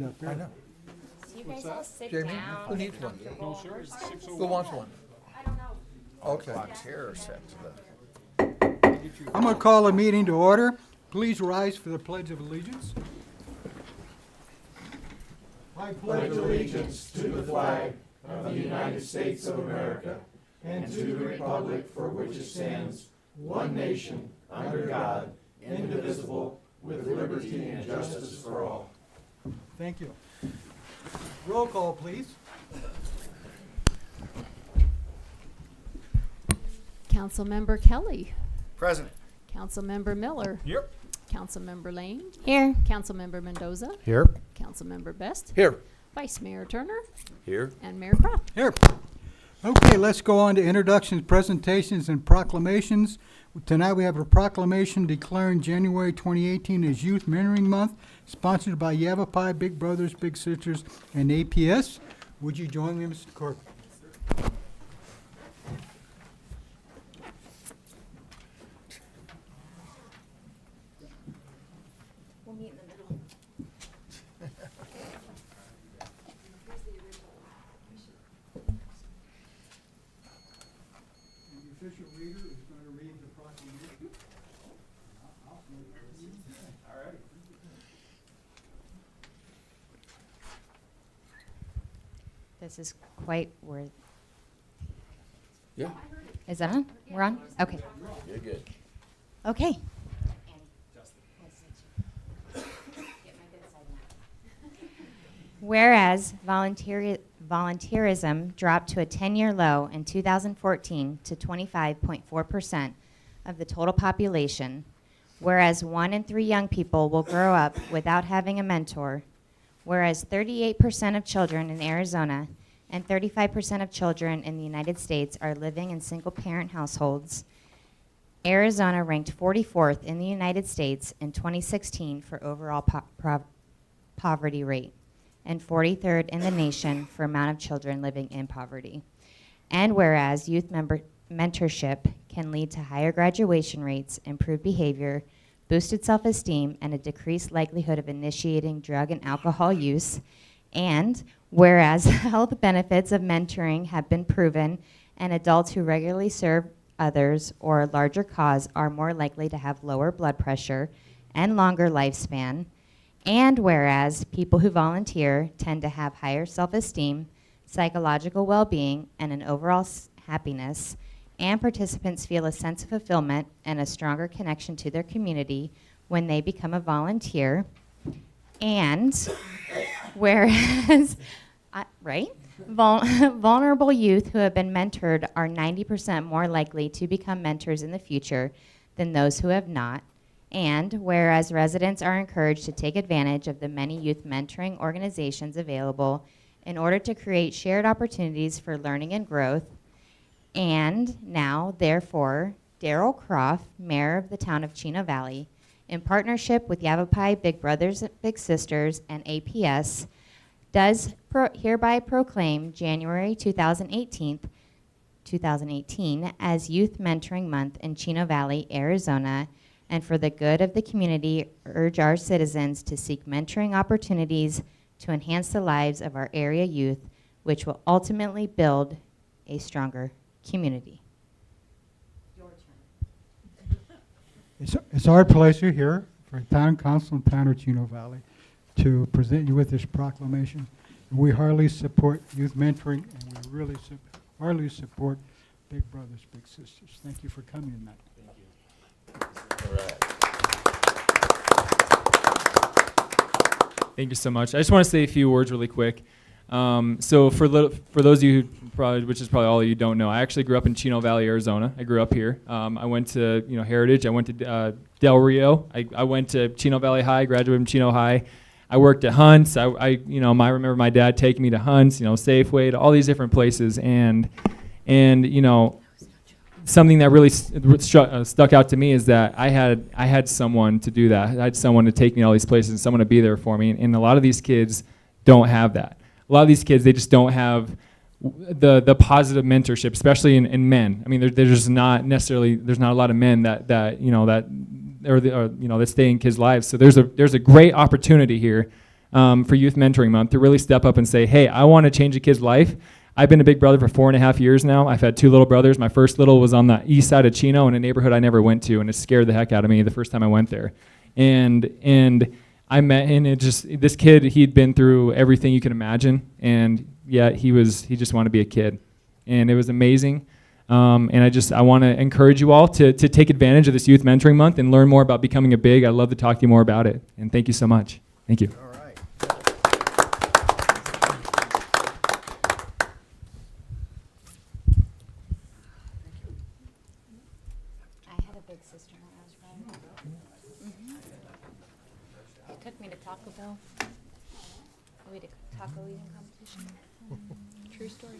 Up there. I know. So you guys all sit Jamie, down. who get needs one? comfortable. Who wants one? I don't know. Okay. Clock's here or set to the. I'm going to call the meeting to order. Please rise for the Pledge of Allegiance. I pledge allegiance to the flag of the United States of America and to the republic for which it stands, one nation, under God, indivisible, with liberty and justice for all. Thank you. Roll call, please. Councilmember Kelly. Present. Councilmember Miller. Yep. Councilmember Lane. Here. Councilmember Mendoza. Here. Councilmember Best. Here. Vice Mayor Turner. Here. And Mayor Croft. Here. Okay, let's go on to introductions, presentations, and proclamations. Tonight we have a proclamation declaring January 2018 as Youth Mentoring Month, sponsored by Yavapai, Big Brothers, Big Sisters, and APS. Would you join me, Mr. Corbett? We'll meet in the middle. The official reader is going to read the proclamation. All right. This is quite worth. Yeah. Is that on? We're on? Okay. You're good. Okay. Whereas volunteerism dropped to a 10-year low in 2014 to 25.4% of the total population, whereas 1 in 3 young people will grow up without having a mentor, whereas 38% of children in Arizona and 35% of children in the United States are living in single-parent households, Arizona ranked 44th in the United States in 2016 for overall poverty rate and 43rd in the nation for amount of children living in poverty. And whereas youth mentorship can lead to higher graduation rates, improved behavior, boosted self-esteem, and a decreased likelihood of initiating drug and alcohol use, and whereas health benefits of mentoring have been proven and adults who regularly serve others or a larger cause are more likely to have lower blood pressure and longer lifespan, and whereas people who volunteer tend to have higher self-esteem, psychological well-being, and an overall happiness, and participants feel a sense of fulfillment and a stronger connection to their community when they become a volunteer, and whereas, vulnerable youth who have been mentored are 90% more likely to become mentors in the future than those who have not. And whereas residents are encouraged to take advantage of the many youth mentoring organizations available in order to create shared opportunities for learning and growth. And now, therefore, Darrell Croft, Mayor of the town of Chino Valley, in partnership with Yavapai, Big Brothers, Big Sisters, and APS, does hereby proclaim January 2018 as Youth Mentoring Month in Chino Valley, Arizona, and for the good of the community, urge our citizens to seek mentoring opportunities to enhance the lives of our area youth, which will ultimately build a stronger community. Your turn. It's our pleasure here for Town Council and Town of Chino Valley to present you with this proclamation. We heartily support youth mentoring, and we really heartily support Big Brothers, Big Sisters. Thank you for coming tonight. All right. Thank you so much. I just want to say a few words really quick. So for those of you who probably, which is probably all of you don't know, I actually grew up in Chino Valley, Arizona. I grew up here. I went to Heritage. I went to Del Rio. I went to Chino Valley High. Graduated from Chino High. I worked at Hunt's. I remember my dad taking me to Hunt's, Safeway, to all these different places, and something that really stuck out to me is that I had someone to do that. I had someone to take me to all these places and someone to be there for me. And a lot of these kids don't have that. A lot of these kids, they just don't have the positive mentorship, especially in men. I mean, there's not a lot of men that stay in kids' lives. So there's a great opportunity here for Youth Mentoring Month to really step up and say, hey, I want to change a kid's life. I've been a big brother for 4.5 years now. I've had 2 little brothers. My first little was on the east side of Chino in a neighborhood I never went to, and it scared the heck out of me the first time I went there. And I met, and this kid, he'd been through everything you can imagine, and yet he just wanted to be a kid. And it was amazing. And I want to encourage you all to take advantage of this Youth Mentoring Month and learn more about becoming a big. I'd love to talk to you more about it. And thank you so much. Thank you. All right. I had a big sister when I was growing up. It took me to Taco Bell. We did taco eating competition. True story.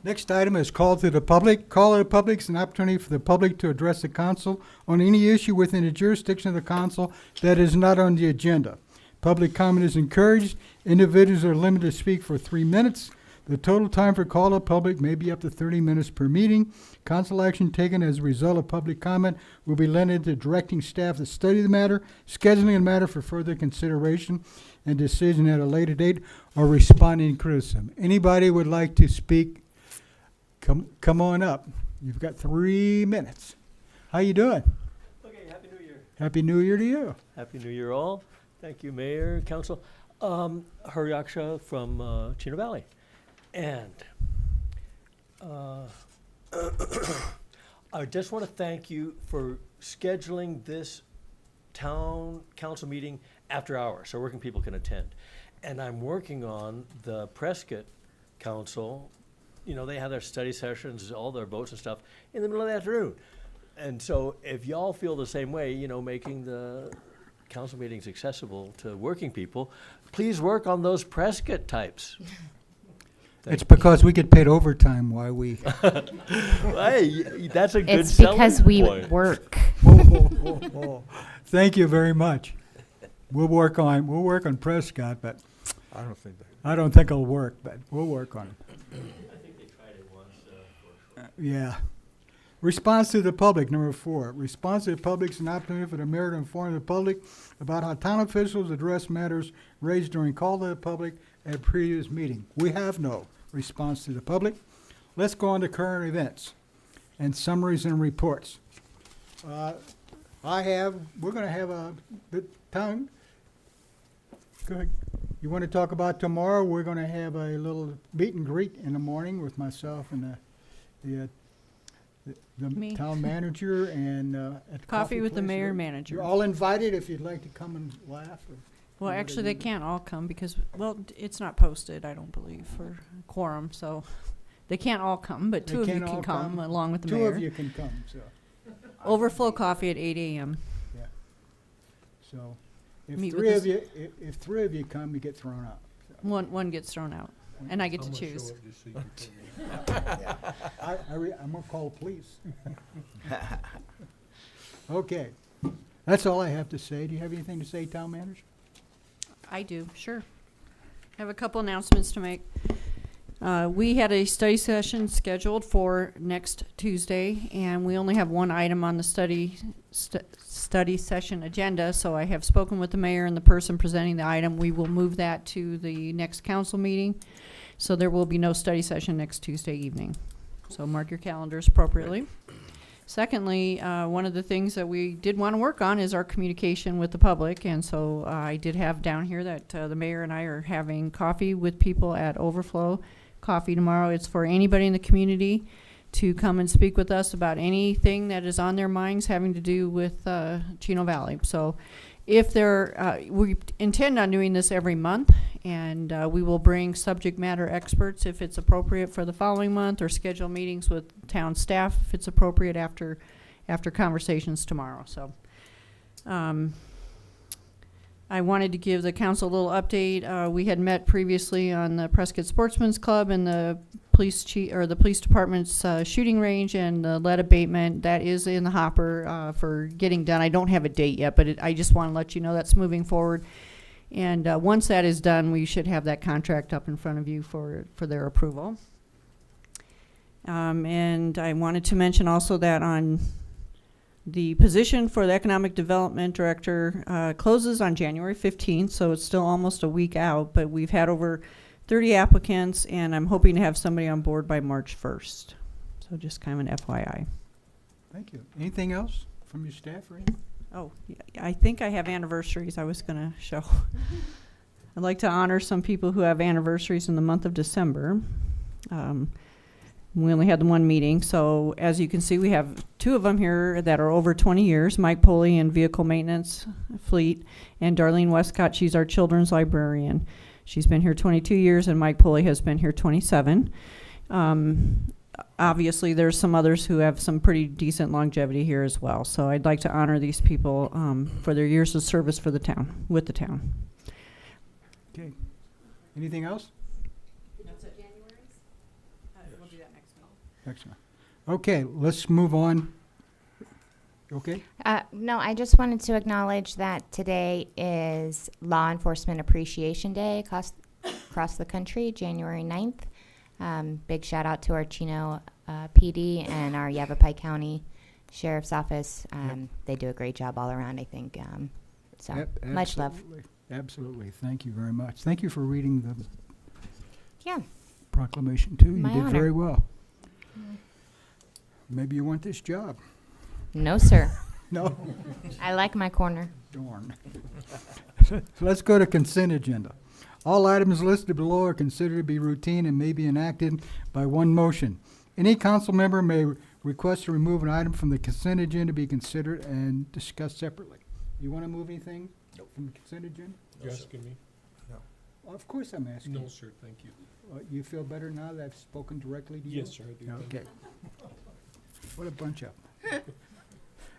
Next item is call to the public. Call to the public is an opportunity for the public to address the council on any issue within the jurisdiction of the council that is not on the agenda. Public comment is encouraged. Individuals are limited to speak for 3 minutes. The total time for call to public may be up to 30 minutes per meeting. Council action taken as a result of public comment will be limited to directing staff to study the matter, scheduling the matter for further consideration and decision at a later date, or responding to criticism. Anybody would like to speak? Come on up. You've got 3 minutes. How you doing? Okay, Happy New Year. Happy New Year to you. Happy New Year all. Thank you, Mayor, Council. Hariaksha from Chino Valley. And I just want to thank you for scheduling this town council meeting after hours so working people can attend. And I'm working on the Prescott Council. You know, they have their study sessions, all their votes and stuff in the middle of the afternoon. And so if y'all feel the same way, you know, making the council meetings accessible to working people, please work on those Prescott types. It's because we get paid overtime while we. Hey, that's a good It's selling because we point. work. Thank you very much. We'll work on Prescott, but I don't think that. I don't think it'll work, but we'll work on it. I think they tried it once. Yeah. Response to the public, number 4. Response to the public is an opportunity for the mayor to inform the public about how town officials address matters raised during call to the public at a previous meeting. We have no response to the public. Let's go on to current events and summaries and reports. We're going to have the town. Go ahead. You want to talk about tomorrow? We're going to have a little meet and greet in the morning with myself and the Me. town manager and at the Coffee with the place. mayor and You're manager. all invited if you'd like to come and laugh. Well, whatever actually, they you- can't all come because, well, it's not posted, I don't believe, for quorum, so they can't all come, but They 2 of you can't can all come come. along with the 2 mayor. of you can come, so. Overflow coffee at 8 a.m. So if Meet with 3 us. of you, if 3 of you come, you get thrown out. So. One gets thrown out, and I get to choose. I'm gonna call the police. Okay, that's all I have to say. Do you have anything to say, town manager? I do, sure. Have a couple announcements to make. We had a study session scheduled for next Tuesday, and we only have one item on the study session agenda, so I have spoken with the mayor and the person presenting the item. We will move that to the next council meeting, so there will be no study session next Tuesday evening. So mark your calendars appropriately. Secondly, one of the things that we did want to work on is our communication with the public, and so I did have down here that the mayor and I are having coffee with people at Overflow Coffee tomorrow. It's for anybody in the community to come and speak with us about anything that is on their minds having to do with Chino Valley. So if we intend on doing this every month, and we will bring subject matter experts if it's appropriate for the following month, or schedule meetings with town staff if it's appropriate after conversations tomorrow. So I wanted to give the council a little update. We had met previously on the Prescott Sportsman's Club and the police department's shooting range and the lead abatement. That is in the hopper for getting done. I don't have a date yet, but I just want to let you know that's moving forward. And once that is done, we should have that contract up in front of you for their approval. And I wanted to mention also that on The position for the Economic Development Director closes on January 15th, so it's still almost a week out, but we've had over 30 applicants, and I'm hoping to have somebody on board by March 1st. So just kind of an FYI. Thank you. Anything else from your staff or anything? Oh, yeah, I think I have anniversaries I was going to show. I'd like to honor some people who have anniversaries in the month of December. We only had the one meeting, so as you can see, we have two of them here that are over 20 years, Mike Pulley in Vehicle Maintenance Fleet, and Darlene Westcott, she's our children's librarian. She's been here 22 years, and Mike Pulley has been here 27. Obviously, there's some others who have some pretty decent longevity here as well, so I'd like to honor these people for their years of service for the town, with the town. Okay. Anything else? That's it. We'll do that next week. Excellent. Okay, let's move on. Okay? No, I just wanted to acknowledge that today is Law Enforcement Appreciation Day across the country, January 9th. Big shout out to our Chino PD and our Yavapai County Sheriff's Office. They do a great job all around, I think. So much love. Absolutely. Absolutely. Thank you very much. Thank you for reading the Yeah. proclamation, too. You My did honor. very well. Maybe you want this job. No, sir. No? I like my corner. Darn. So let's go to consent agenda. All items listed below are considered to be routine and may be enacted by one motion. Any council member may request to remove an item from the consent agenda to be considered and discussed separately. You want to move anything from the consent agenda? You asking me? Well, of course I'm asking. No, you. sir, thank you. You feel better now that I've spoken directly to you? Yes, sir, I do. Okay. What a bunch of.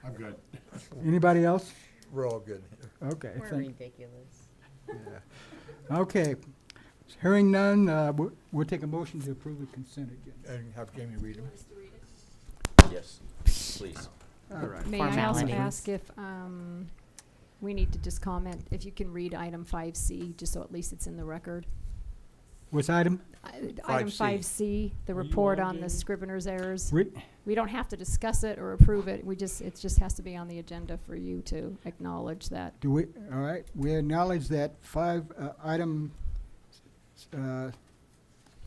I'm good. Anybody else? We're all good. Okay. ridiculous. Okay. Hearing none, we'll take a motion to approve the consent agenda. And have Jamie read them? Yes, please. All right. May I also Formalities. ask if we need to just comment, if you can read item 5C, just so at least it's in the record? What's item? Item 5C. 5C, the Are you report on, on the Jamie? scrivener's errors. Re- We don't have to discuss it or approve it, it just has to be on the agenda for you to acknowledge that. Do we, all right, we acknowledge that item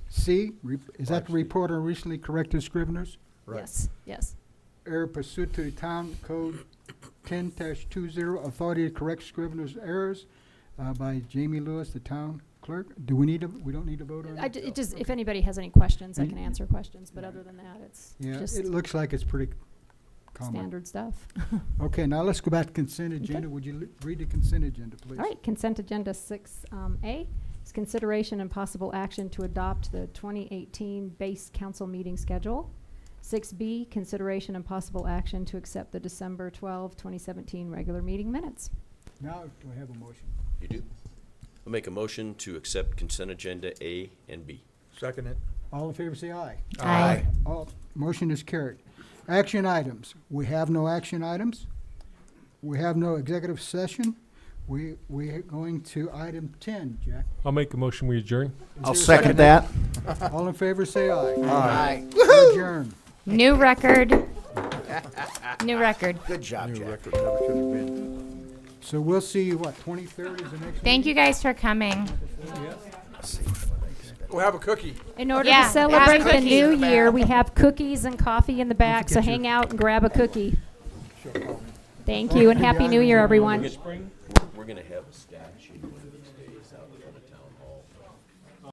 C, is that the 5C. report on recently corrected scriveners? Right. Yes. Error pursuant to the town code 10-20, authority to correct scriveners' errors by Jamie Lewis, the town clerk. Do we need we don't need to vote on I it? ju- it just, if anybody has any questions, I can answer questions, but other than that, it's Yeah, just it looks like it's pretty common. standard stuff. Okay, now let's go back to consent agenda. Would you read the consent agenda, please? All right, consent agenda 6A is consideration and possible action to adopt the 2018 base council meeting schedule. 6B, consideration and possible action to accept the December 12, 2017 regular meeting minutes. Now, do I have a motion? You do. I'll make a motion to accept consent agenda A and B. Second it. All in favor, say aye. Aye. All, motion is carried. Action items. We have no action items. We have no executive session. We're going to item 10, Jack. I'll make a motion, we adjourn. I'll second that. All in favor, say aye. Aye. Adjourn. New record. New record. Good job, New Jack. record never could have been. So we'll see you, what, 23rd is the next Thank you guys for coming. We'll have a cookie. In order Yeah, to celebrate have the cookies new in the year, back. we have cookies and coffee in the back, so forget your- hang out and grab a cookie. Thank you, and Happy New Year, everyone. We're gonna have a statue one of these days out